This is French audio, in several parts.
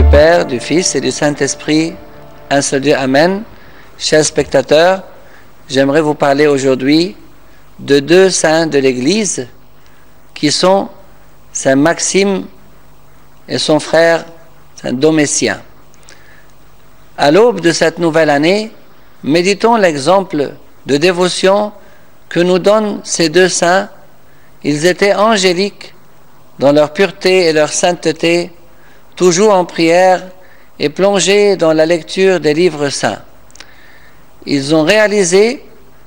du Père, du Fils et du Saint-Esprit, un seul Dieu, Amen. Chers spectateurs, j'aimerais vous parler aujourd'hui de deux saints de l'Église qui sont Saint Maxime et son frère Saint Domitien. À l'aube de cette nouvelle année, méditons l'exemple de dévotion que nous donnent ces deux saints. Ils étaient angéliques dans leur pureté et leur sainteté, toujours en prière et plongés dans la lecture des livres saints. Ils ont réalisé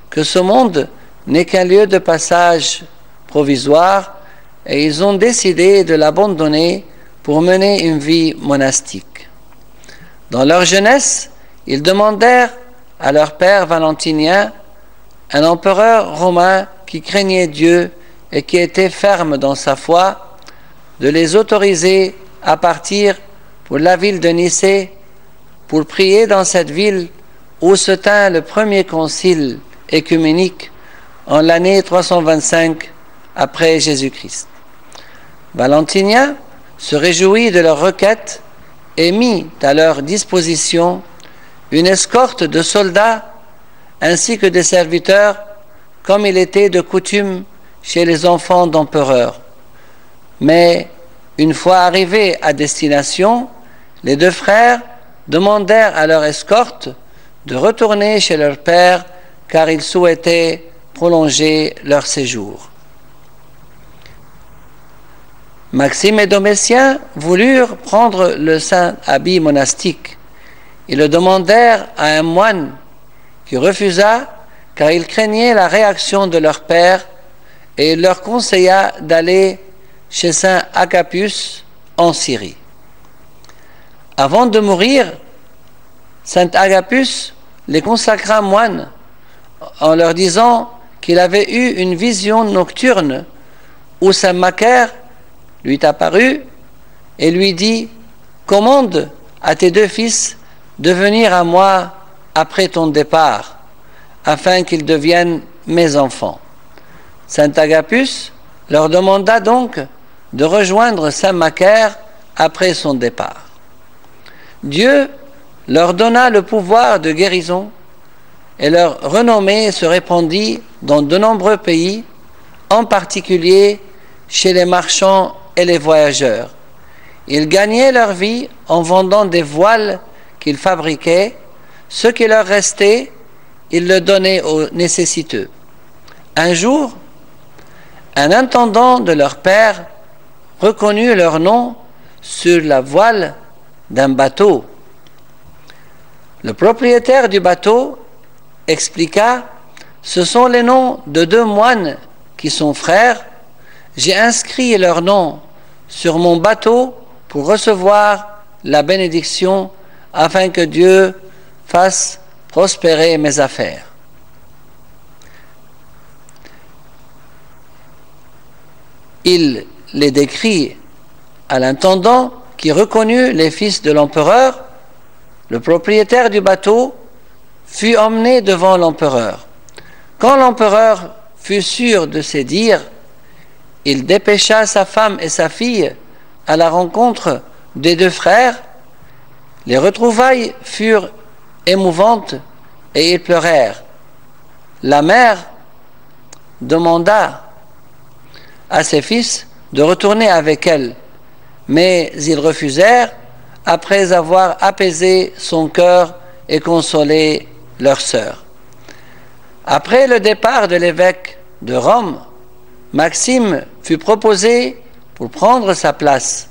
que ce monde n'est qu'un lieu de passage provisoire et ils ont décidé de l'abandonner pour mener une vie monastique. Dans leur jeunesse, ils demandèrent à leur père Valentinien, un empereur romain qui craignait Dieu et qui était ferme dans sa foi, de les autoriser à partir pour la ville de Nicée pour prier dans cette ville où se tint le premier concile œcuménique en l'année 325 après Jésus-Christ. Valentinien se réjouit de leur requête et mit à leur disposition une escorte de soldats ainsi que des serviteurs, comme il était de coutume chez les enfants d'empereurs. Mais une fois arrivés à destination, les deux frères demandèrent à leur escorte de retourner chez leur père car ils souhaitaient prolonger leur séjour. Maxime et Domitien voulurent prendre le saint habit monastique. Ils le demandèrent à un moine qui refusa car il craignait la réaction de leur père et il leur conseilla d'aller chez saint Agapus en Syrie. Avant de mourir, saint Agapus les consacra moines en leur disant qu'il avait eu une vision nocturne où saint Macaire lui apparut et lui dit « Commande à tes deux fils de venir à moi après ton départ, afin qu'ils deviennent mes enfants. » Saint Agapus leur demanda donc de rejoindre saint Macaire après son départ. Dieu leur donna le pouvoir de guérison et leur renommée se répandit dans de nombreux pays, en particulier chez les marchands et les voyageurs. Ils gagnaient leur vie en vendant des voiles qu'ils fabriquaient. Ce qui leur restait, ils le donnaient aux nécessiteux. Un jour, un intendant de leur père reconnut leur nom sur la voile d'un bateau. Le propriétaire du bateau expliqua « Ce sont les noms de deux moines qui sont frères. J'ai inscrit leur nom sur mon bateau pour recevoir la bénédiction afin que Dieu fasse prospérer mes affaires. » Il les décrit à l'intendant qui reconnut les fils de l'empereur. Le propriétaire du bateau fut emmené devant l'empereur. Quand l'empereur fut sûr de ses dires, il dépêcha sa femme et sa fille à la rencontre des deux frères. Les retrouvailles furent émouvantes et ils pleurèrent. La mère demanda à ses fils de retourner avec elle, mais ils refusèrent après avoir apaisé son cœur et consolé leur sœur. Après le départ de l'évêque de Rome, Maxime fut proposé pour prendre sa place.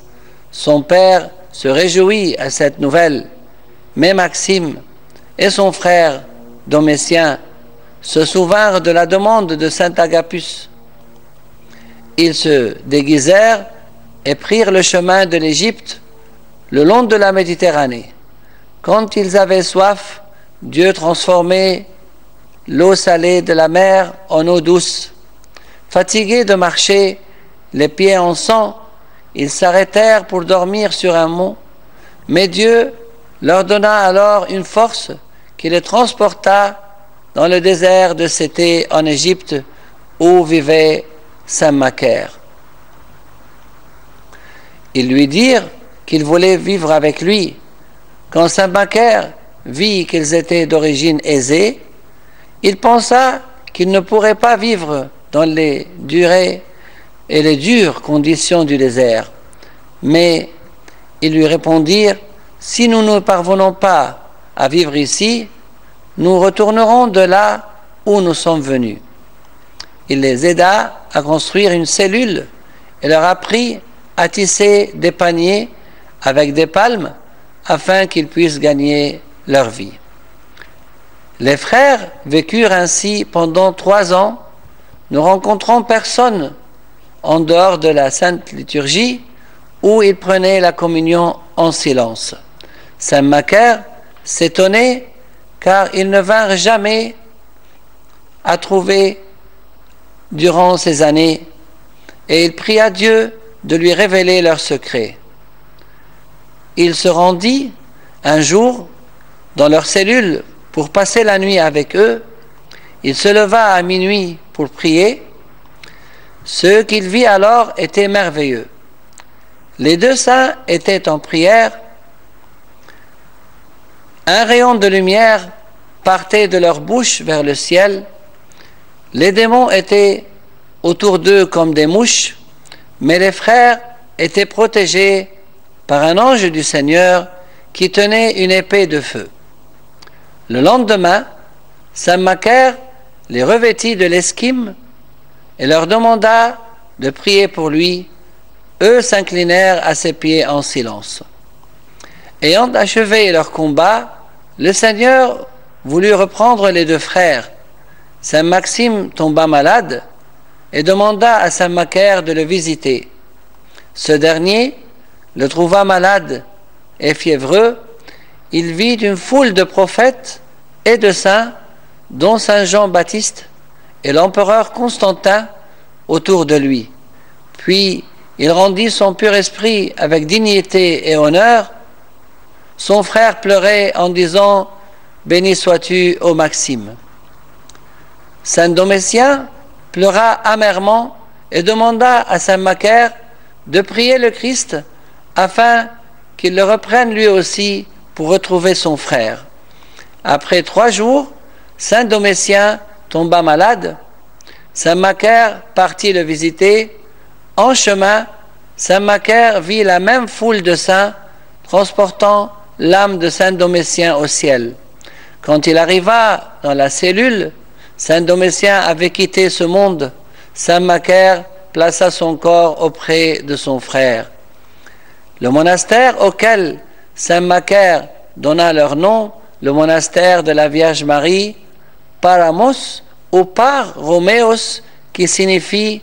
Son père se réjouit à cette nouvelle, mais Maxime et son frère Domitien se souvinrent de la demande de saint Agapus. Ils se déguisèrent et prirent le chemin de l'Égypte le long de la Méditerranée. Quand ils avaient soif, Dieu transformait l'eau salée de la mer en eau douce. Fatigués de marcher, les pieds en sang, ils s'arrêtèrent pour dormir sur un mont. Mais Dieu leur donna alors une force qui les transporta dans le désert de Cété en Égypte où vivait saint Macaire. Ils lui dirent qu'ils voulaient vivre avec lui. Quand saint Macaire vit qu'ils étaient d'origine aisée, il pensa qu'il ne pourrait pas vivre dans les durées et les dures conditions du désert. Mais ils lui répondirent: si nous ne parvenons pas à vivre ici, nous retournerons de là où nous sommes venus. Il les aida à construire une cellule et leur apprit à tisser des paniers avec des palmes afin qu'ils puissent gagner leur vie. Les frères vécurent ainsi pendant 3 ans, ne rencontrant personne en dehors de la Sainte Liturgie où ils prenaient la communion en silence. Saint Macaire s'étonnait car ils ne vinrent jamais à trouver durant ces années, et il pria Dieu de lui révéler leur secret. Il se rendit un jour dans leur cellule pour passer la nuit avec eux. Il se leva à minuit pour prier. Ce qu'il vit alors était merveilleux. Les 2 saints étaient en prière. Un rayon de lumière partait de leur bouche vers le ciel. Les démons étaient autour d'eux comme des mouches, mais les frères étaient protégés par un ange du Seigneur qui tenait une épée de feu. Le lendemain, saint Macaire les revêtit de l'esquime et leur demanda de prier pour lui. Eux s'inclinèrent à ses pieds en silence. Ayant achevé leur combat, le Seigneur voulut reprendre les 2 frères. Saint Maxime tomba malade et demanda à saint Macaire de le visiter. Ce dernier le trouva malade et fiévreux. Il vit une foule de prophètes et de saints, dont saint Jean-Baptiste et l'empereur Constantin, autour de lui. Puis il rendit son pur esprit avec dignité et honneur. Son frère pleurait en disant: béni sois-tu, ô Maxime. Saint Domitien pleura amèrement et demanda à saint Macaire de prier le Christ afin qu'il le reprenne lui aussi pour retrouver son frère. Après 3 jours, saint Domitien tomba malade. Saint Macaire partit le visiter. En chemin, saint Macaire vit la même foule de saints transportant l'âme de saint Domitien au ciel. Quand il arriva dans la cellule, saint Domitien avait quitté ce monde. Saint Macaire plaça son corps auprès de son frère. Le monastère auquel saint Macaire donna leur nom, le monastère de la Vierge Marie, Paramos ou Par Roméos, qui signifie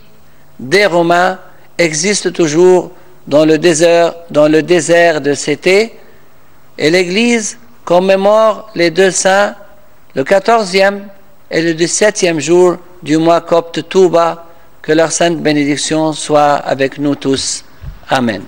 des Romains, existe toujours dans le désert de Cété, et l'Église commémore les 2 saints le 14e et le 17e jour du mois copte Touba. Que leur sainte bénédiction soit avec nous tous. Amen.